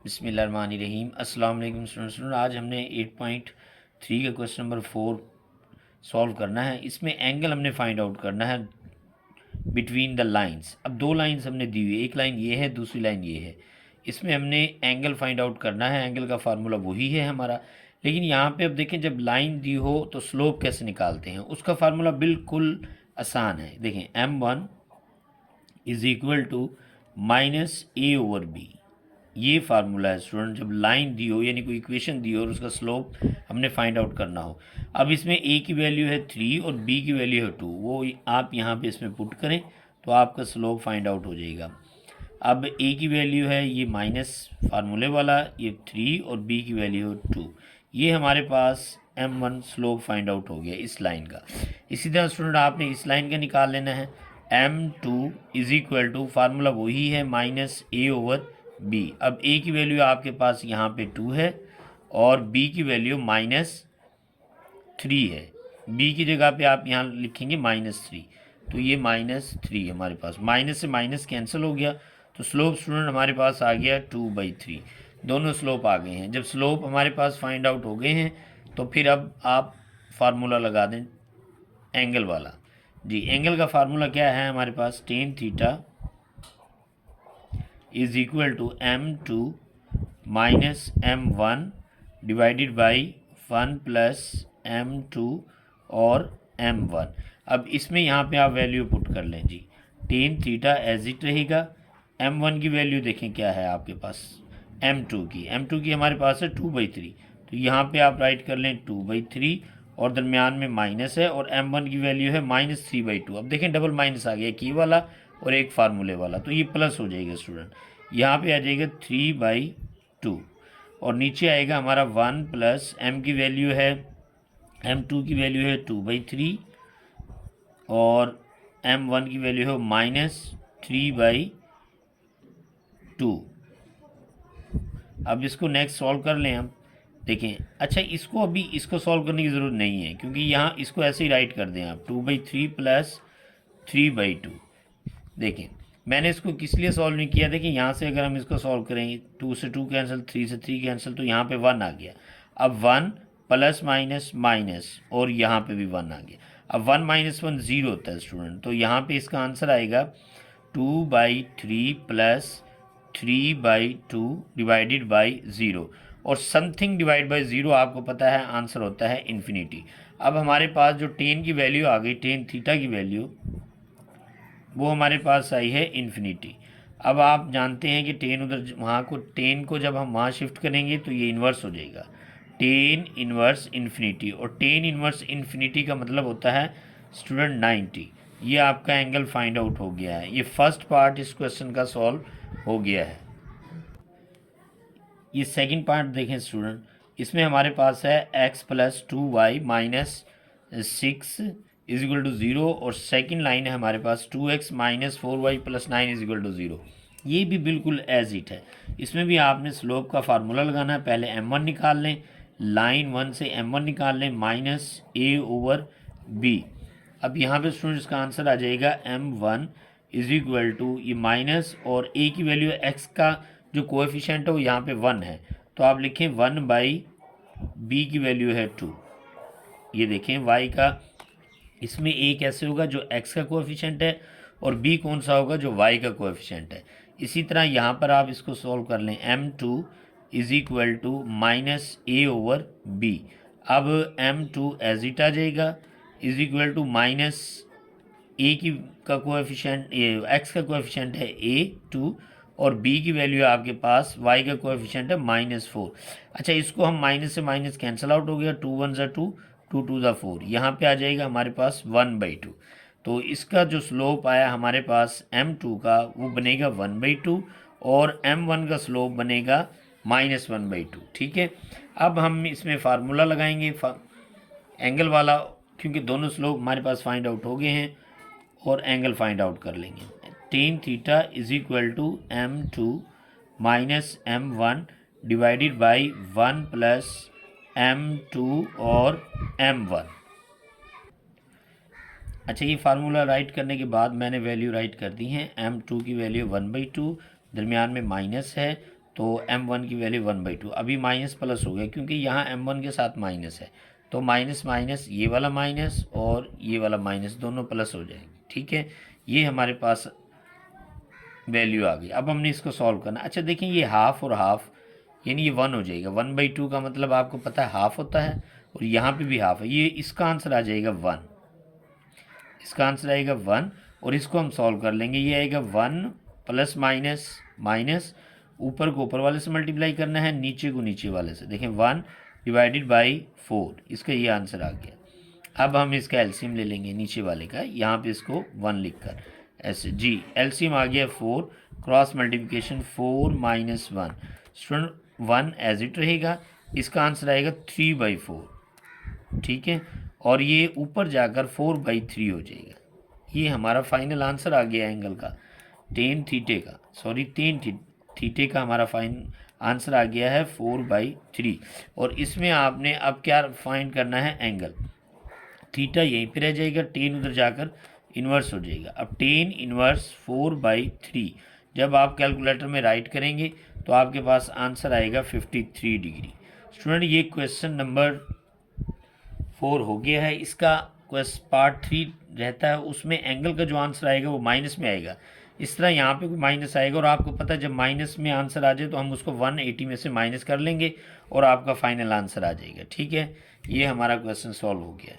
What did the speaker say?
बिस्मिल्लाहिर्रहमानिर्रहीम। अस्सलाम वालेकुम स्टूडेंट। आज हमने 8.3 का क्वेश्चन नंबर 4 सॉल्व करना है। इसमें एंगल हमने फाइंड आउट करना है बिटवीन द लाइंस। अब दो लाइंस हमने दी हुई है, एक लाइन ये है, दूसरी लाइन ये है। इसमें हमने एंगल फाइंड आउट करना है। एंगल का फार्मूला वही है हमारा, लेकिन यहाँ पे अब देखें, जब लाइन दी हो तो स्लोप कैसे निकालते हैं, उसका फार्मूला बिल्कुल आसान है। देखें, m1 is equal to minus a over b. ये फार्मूला है स्टूडेंट। जब लाइन दी हो यानी कोई इक्वेशन दी हो और उसका स्लोप हमने फाइंड आउट करना हो। अब इसमें ए की वैल्यू है 3 और बी की वैल्यू है 2, वो आप यहाँ पे इसमें पुट करें तो आपका स्लोप फाइंड आउट हो जाएगा। अब ए की वैल्यू है ये माइनस फार्मूले वाला, ये 3 और बी की वैल्यू है 2। ये हमारे पास m1 स्लोप फाइंड आउट हो गया इस लाइन का। इसी तरह स्टूडेंट आपने इस लाइन का निकाल लेना है। m2 is equal to, formula वही है, माइनस ए ओवर बी। अब ए की वैल्यू आपके पास यहाँ पे 2 है और बी की वैल्यू -3 है। बी की जगह पे आप यहाँ लिखेंगे -3, तो ये -3 हमारे पास, माइनस से माइनस कैंसिल हो गया, तो स्लोप स्टूडेंट हमारे पास आ गया 2/3। दोनों स्लोप आ गए हैं। जब स्लोप हमारे पास फाइंड आउट हो गए हैं तो फिर अब आप फार्मूला लगा दें एंगल वाला। जी, एंगल का फार्मूला क्या है हमारे पास, tan theta is equal to m2 minus m1 divided by 1 plus m2 और m1। अब इसमें यहाँ पे आप वैल्यू पुट कर लें जी। टेन थीटा एज इट रहेगा। m1 की वैल्यू देखें क्या है आपके पास, m2 की हमारे पास है 2/3, तो यहाँ पे आप राइट कर लें 2/3 और दरमियान में माइनस है, और m1 की वैल्यू है -3/2। अब देखें डबल माइनस आ गया, की वाला और एक फार्मूले वाला, तो ये प्लस हो जाएगा स्टूडेंट। यहाँ पे आ जाएगा 3/2 और नीचे आएगा हमारा 1 प्लस m की वैल्यू है, m2 की वैल्यू है 2/3 और m1 की वैल्यू है -3/2। अब इसको नेक्स्ट सॉल्व कर लें हम। देखें, अच्छा इसको अभी इसको सॉल्व करने की ज़रूरत नहीं है, क्योंकि यहाँ इसको ऐसे ही राइट कर दें आप, 2/3 प्लस 3/2। देखें, मैंने इसको किस लिए सॉल्व नहीं किया, देखिए यहाँ से अगर हम इसको सॉल्व करें, 2 से 2 कैंसिल, 3 से 3 कैंसिल, तो यहाँ पे 1 आ गया। अब 1 प्लस माइनस माइनस और यहाँ पे भी 1 आ गया। अब 1 - 1 0 होता है स्टूडेंट, तो यहाँ पे इसका आंसर आएगा 2/3 प्लस 3/2 डिवाइडेड बाई 0, और समथिंग डिवाइड बाई 0 आपको पता है आंसर होता है इन्फिनिटी। अब हमारे पास जो टेन की वैल्यू आ गई, टेन थीटा की वैल्यू, वो हमारे पास आई है इन्फिनिटी। अब आप जानते हैं कि टेन उधर वहाँ को, टेन को जब हम वहाँ शिफ्ट करेंगे तो ये इन्वर्स हो जाएगा, टेन इन्वर्स इन्फिनिटी, और टेन इन्वर्स इन्फिनिटी का मतलब होता है स्टूडेंट 90। ये आपका एंगल फाइंड आउट हो गया है। ये फर्स्ट पार्ट इस क्वेश्चन का सॉल्व हो गया है। ये सेकंड पार्ट देखें स्टूडेंट, इसमें हमारे पास है x + 2y - 6 is equal to 0, और सेकंड लाइन है हमारे पास 2x - 4y + 9 is equal to 0। ये भी बिल्कुल एज इट है। इसमें भी आपने स्लोप का फार्मूला लगाना है। पहले m1 निकाल लें, लाइन 1 से m1 निकाल लें, -a/b। अब यहाँ पे स्टूडेंट इसका आंसर आ जाएगा m1 इज इक्वल टू, ये माइनस और a की वैल्यू x का जो कोएफिशिएंट है वो यहाँ पे 1 है, तो आप लिखें 1/b की वैल्यू है 2। ये देखें y का, इसमें a कैसे होगा, जो x का कोएफिशिएंट है, और b कौन सा होगा, जो y का कोएफिशिएंट है। इसी तरह यहाँ पर आप इसको सॉल्व कर लें, m2 is equal to -a/b। अब m2 एज इट आ जाएगा, इज इक्वल टू माइनस ए की का कोएफिशिएंट, एक्स का कोएफिशिएंट है a2, और b की वैल्यू है आपके पास, y का कोएफिशिएंट है -4। अच्छा, इसको हम माइनस से माइनस कैंसिल आउट हो गया, 2 × 1 = 2, 2 × 2 = 4, यहाँ पे आ जाएगा हमारे पास 1/2। तो इसका जो स्लोप आया हमारे पास m2 का, वो बनेगा 1/2, और m1 का स्लोप बनेगा -1/2। ठीक है, अब हम इसमें फार्मूला लगाएंगे एंगल वाला, क्योंकि दोनों स्लोप हमारे पास फाइंड आउट हो गए हैं, और एंगल फाइंड आउट कर लेंगे। Tan theta is equal to m2 minus m1 divided by 1 plus m2 और m1। अच्छा, ये फार्मूला राइट करने के बाद मैंने वैल्यू राइट कर दी हैं। m2 की वैल्यू 1/2, दरमियान में माइनस है, तो m1 की वैल्यू 1/2। अभी माइनस प्लस हो गया क्योंकि यहाँ m1 के साथ माइनस है, तो माइनस माइनस ये वाला माइनस और ये वाला माइनस दोनों प्लस हो जाएंगे। ठीक है, ये हमारे पास वैल्यू आ गई। अब हमने इसको सॉल्व करना। अच्छा देखिए, ये हाफ और हाफ यानी ये 1 हो जाएगा। 1/2 का मतलब आपको पता है हाफ होता है, और यहाँ पे भी हाफ है। ये इसका आंसर आ जाएगा 1, इसका आंसर आएगा 1। और इसको हम सॉल्व कर लेंगे। ये आएगा 1 प्लस माइनस माइनस, ऊपर को ऊपर वाले से मल्टीप्लाई करना है, नीचे को नीचे वाले से। देखें 1 डिवाइडेड बाई 4, इसका ये आंसर आ गया। अब हम इसका एलसीएम ले लेंगे नीचे वाले का, यहाँ पे इसको 1 लिख कर ऐसे। जी एलसीएम आ गया 4, cross multiplication 4 minus 1, student 1 as it रहेगा। इसका आंसर आएगा 3/4। ठीक है, और ये ऊपर जाकर 4/3 हो जाएगा। ये हमारा फाइनल आंसर आ गया एंगल का, टेन थीटे का, सॉरी टेन थीटे का हमारा फाइन आंसर आ गया है 4/3। और इसमें आपने अब क्या फाइंड करना है, एंगल। थीटा यहीं पे रह जाएगा, टेन उधर जाकर इन्वर्स हो जाएगा। अब टेन इन्वर्स 4/3 जब आप कैलकुलेटर में राइट करेंगे तो आपके पास आंसर आएगा 53 डिग्री। स्टूडेंट ये क्वेश्चन नंबर 4 हो गया है। इसका पार्ट 3 रहता है, उसमें एंगल का जो आंसर आएगा वो माइनस में आएगा। इस तरह यहाँ पे कोई माइनस आएगा, और आपको पता है जब माइनस में आंसर आ जाए तो हम उसको 180 में से माइनस कर लेंगे और आपका फाइनल आंसर आ जाएगा। ठीक है, ये हमारा क्वेश्चन सॉल्व हो गया है।